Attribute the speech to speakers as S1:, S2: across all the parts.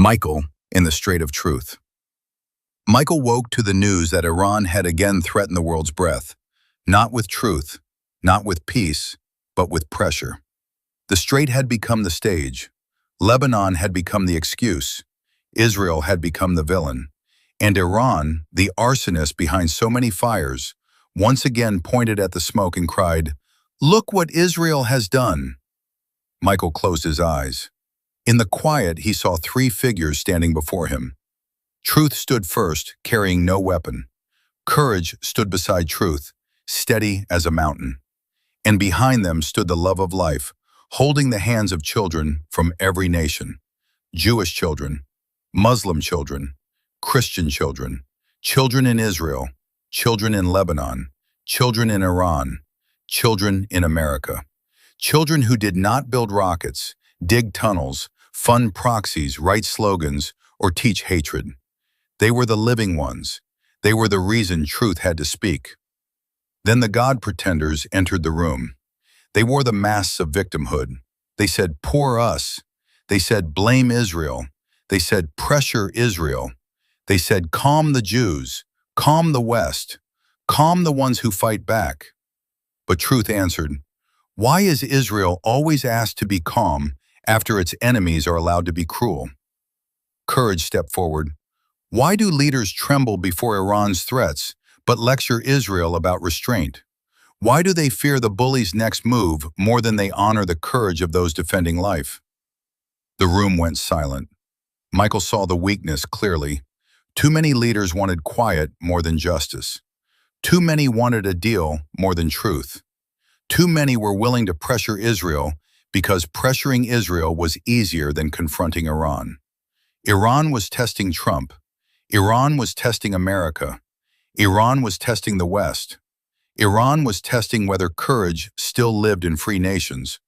S1: Michael in the Strait of Truth. Michael woke to the news that Iran had again threatened the world's breath, not with truth, not with peace, but with pressure. The Strait had become the stage. Lebanon had become the excuse. Israel had become the villain. And Iran, the arsonist behind so many fires, once again pointed at the smoke and cried, "Look what Israel has done." Michael closed his eyes. In the quiet, he saw three figures standing before him. Truth stood first, carrying no weapon. Courage stood beside truth, steady as a mountain. And behind them stood the love of life, holding the hands of children from every nation. Jewish children, Muslim children, Christian children, children in Israel, children in Lebanon, children in Iran, children in America. Children who did not build rockets, dig tunnels, fund proxies, write slogans, or teach hatred. They were the living ones. They were the reason truth had to speak. Then the God pretenders entered the room. They wore the masks of victimhood. They said, "Poor us." They said, "Blame Israel." They said, "Pressure Israel." They said, "Calm the Jews, calm the West, calm the ones who fight back." But truth answered, "Why is Israel always asked to be calm after its enemies are allowed to be cruel?" Courage stepped forward. "Why do leaders tremble before Iran's threats, but lecture Israel about restraint? Why do they fear the bully's next move more than they honor the courage of those defending life?" The room went silent. Michael saw the weakness clearly. Too many leaders wanted quiet more than justice. Too many wanted a deal more than truth. Too many were willing to pressure Israel because pressuring Israel was easier than confronting Iran. Iran was testing Trump. Iran was testing America. Iran was testing the West. Iran was testing whether courage still lived in free nations,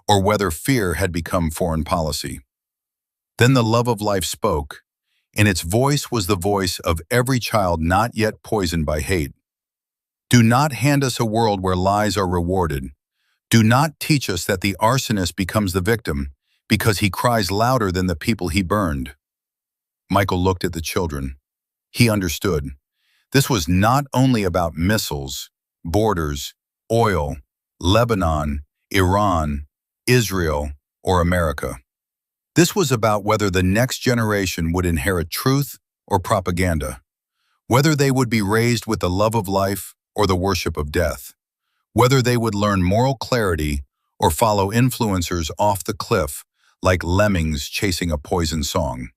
S1: or whether fear had become foreign policy. Then the love of life spoke, and its voice was the voice of every child not yet poisoned by hate. Do not hand us a world where lies are rewarded. Do not teach us that the arsonist becomes the victim because he cries louder than the people he burned. Michael looked at the children. He understood. This was not only about missiles, borders, oil, Lebanon, Iran, Israel, or America. This was about whether the next generation would inherit truth or propaganda, whether they would be raised with the love of life or the worship of death, whether they would learn moral clarity or follow influencers off the cliff like lemmings chasing a poison song.